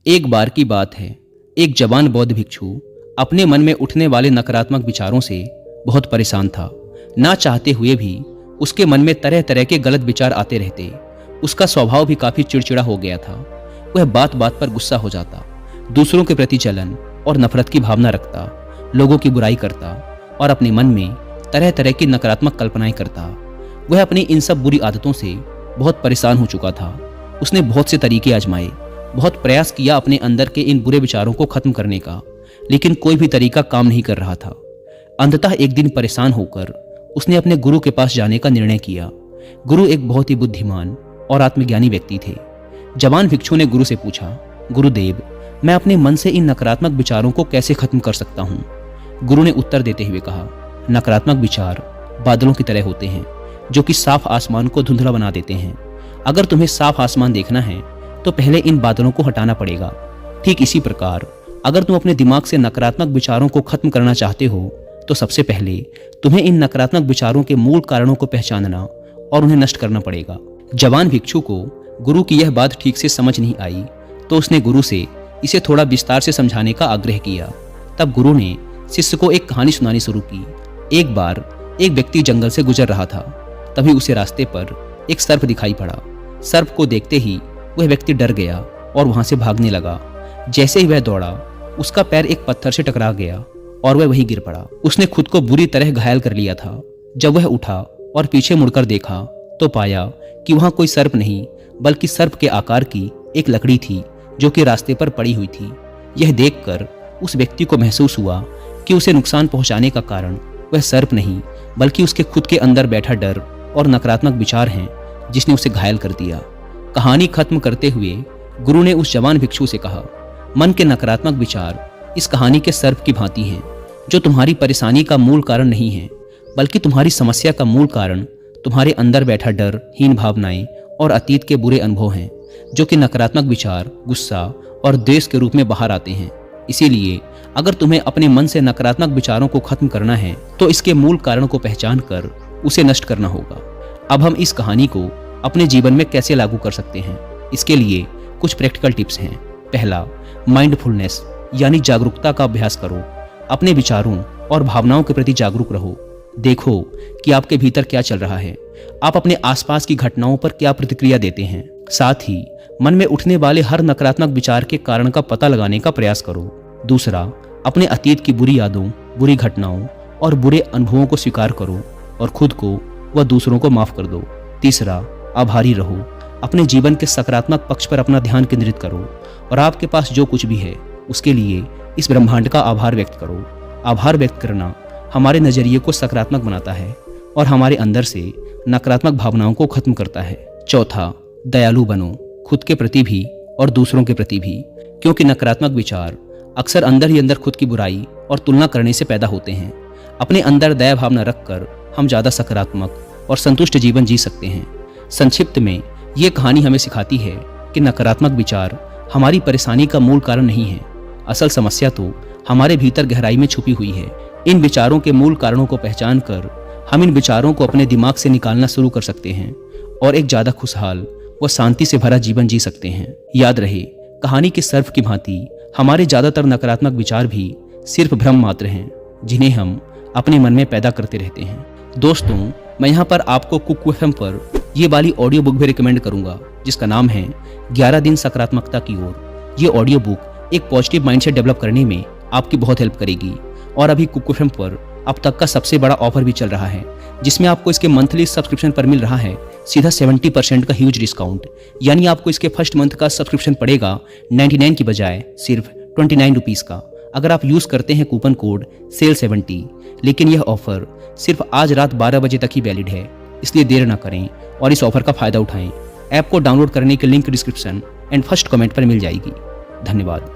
एक बार की बात है, एक जवान बौद्ध भिक्षु अपने मन में उठने वाले नकारात्मक विचारों से बहुत परेशान था। ना चाहते हुए भी उसके मन में तरह तरह के गलत विचार आते रहते। उसका स्वभाव भी काफी चिड़चिड़ा हो गया था। वह बात बात पर गुस्सा हो जाता, दूसरों के प्रति जलन और नफरत की भावना रखता, लोगों की बुराई करता और अपने मन में तरह तरह की नकारात्मक कल्पनाएं करता। वह अपनी इन सब बुरी आदतों से बहुत परेशान हो चुका था। उसने बहुत से तरीके आजमाए, बहुत प्रयास किया अपने अंदर के इन बुरे विचारों को खत्म करने का, लेकिन कोई भी तरीका काम नहीं कर रहा था। अंततः एक दिन परेशान होकर उसने अपने गुरु के पास जाने का निर्णय किया। गुरु एक बहुत ही बुद्धिमान और आत्मज्ञानी व्यक्ति थे। जवान भिक्षु ने गुरु से पूछा, गुरुदेव, मैं अपने मन से इन नकारात्मक विचारों को कैसे खत्म कर सकता हूँ? गुरु ने उत्तर देते हुए कहा, नकारात्मक विचार बादलों की तरह होते हैं जो कि साफ आसमान को धुंधला बना देते हैं। अगर तुम्हें साफ आसमान देखना है तो पहले इन बादलों को हटाना पड़ेगा। ठीक इसी प्रकार अगर तुम अपने दिमाग से नकारात्मक विचारों को खत्म करना चाहते हो तो सबसे पहले तुम्हें इन नकारात्मक विचारों के मूल कारणों को पहचानना और उन्हें नष्ट करना पड़ेगा। जवान भिक्षु को गुरु की यह बात ठीक से समझ नहीं आई तो उसने गुरु से इसे थोड़ा विस्तार से समझाने का आग्रह किया। तब गुरु ने शिष्य को एक कहानी सुनानी शुरू की। एक बार एक व्यक्ति जंगल से गुजर रहा था। तभी उसे रास्ते पर एक सर्प दिखाई पड़ा। सर्प को देखते ही वह व्यक्ति डर गया और वहां से भागने लगा। जैसे ही वह दौड़ा, उसका पैर एक पत्थर से टकरा गया और वह वहीं गिर पड़ा। उसने खुद को बुरी तरह घायल कर लिया था। जब वह उठा और पीछे मुड़कर देखा तो पाया कि वहां कोई सर्प नहीं बल्कि सर्प के आकार की एक लकड़ी थी जो कि रास्ते पर पड़ी हुई थी। यह देखकर उस व्यक्ति को महसूस हुआ कि उसे नुकसान पहुंचाने का कारण वह सर्प नहीं बल्कि उसके खुद के अंदर बैठा डर और नकारात्मक विचार हैं जिसने उसे घायल कर दिया। कहानी खत्म करते हुए गुरु ने उस जवान भिक्षु से कहा, मन के नकारात्मक विचार इस कहानी के सर्प की भांति हैं जो तुम्हारी परेशानी का मूल कारण नहीं है बल्कि तुम्हारी समस्या का मूल कारण तुम्हारे अंदर बैठा डर, हीन भावनाएं और अतीत के बुरे अनुभव हैं जो कि नकारात्मक विचार, गुस्सा और द्वेष के रूप में बाहर आते हैं। इसीलिए अगर तुम्हें अपने मन से नकारात्मक विचारों को खत्म करना है तो इसके मूल कारण को पहचान कर उसे नष्ट करना होगा। अब हम इस कहानी को अपने जीवन में कैसे लागू कर सकते हैं, इसके लिए कुछ प्रैक्टिकल टिप्स हैं। पहला, माइंडफुलनेस यानी जागरूकता का अभ्यास करो। अपने विचारों और भावनाओं के प्रति जागरूक रहो। देखो कि आपके भीतर क्या चल रहा है, आप अपने आसपास की घटनाओं पर क्या प्रतिक्रिया देते हैं। साथ ही मन में उठने वाले हर नकारात्मक विचार के कारण का पता लगाने का प्रयास करो। दूसरा, अपने अतीत की बुरी यादों, बुरी घटनाओं और बुरे अनुभवों को स्वीकार करो और खुद को व दूसरों को माफ कर दो। तीसरा, आभारी रहो। अपने जीवन के सकारात्मक पक्ष पर अपना ध्यान केंद्रित करो और आपके पास जो कुछ भी है उसके लिए इस ब्रह्मांड का आभार व्यक्त करो। आभार व्यक्त करना हमारे नजरिए को सकारात्मक बनाता है और हमारे अंदर से नकारात्मक भावनाओं को खत्म करता है। चौथा, दयालु बनो, खुद के प्रति भी और दूसरों के प्रति भी, क्योंकि नकारात्मक विचार अक्सर अंदर ही अंदर खुद की बुराई और तुलना करने से पैदा होते हैं। अपने अंदर दया भावना रखकर हम ज़्यादा सकारात्मक और संतुष्ट जीवन जी सकते हैं। संक्षिप्त में ये कहानी हमें सिखाती है कि नकारात्मक विचार हमारी परेशानी का मूल कारण नहीं है। असल समस्या तो हमारे भीतर गहराई में छुपी हुई है। इन विचारों के मूल कारणों को पहचान कर हम इन विचारों को अपने दिमाग से निकालना शुरू कर सकते हैं और एक ज़्यादा खुशहाल व शांति से भरा जीवन जी सकते हैं। याद रहे, कहानी के सर्प की भांति हमारे ज़्यादातर नकारात्मक विचार भी सिर्फ भ्रम मात्र हैं जिन्हें हम अपने मन में पैदा करते रहते हैं। दोस्तों, मैं यहाँ पर आपको कुक एफएम पर ये वाली ऑडियो बुक भी रिकमेंड करूंगा जिसका नाम है 11 दिन सकारात्मकता की ओर। ये ऑडियो बुक एक पॉजिटिव माइंडसेट डेवलप करने में आपकी बहुत हेल्प करेगी और अभी कुक एफएम पर अब तक का सबसे बड़ा ऑफर भी चल रहा है जिसमें आपको इसके मंथली सब्सक्रिप्शन पर मिल रहा है सीधा 70% का ह्यूज डिस्काउंट। यानी आपको इसके फर्स्ट मंथ का सब्सक्रिप्शन पड़ेगा 99 की बजाय सिर्फ 29 रुपीज़ का, अगर आप यूज़ करते हैं कूपन कोड SALE70। लेकिन यह ऑफर सिर्फ आज रात 12 बजे तक ही वैलिड है, इसलिए देर ना करें और इस ऑफर का फ़ायदा उठाएं। ऐप को डाउनलोड करने की link description and first comment पर मिल जाएगी। धन्यवाद।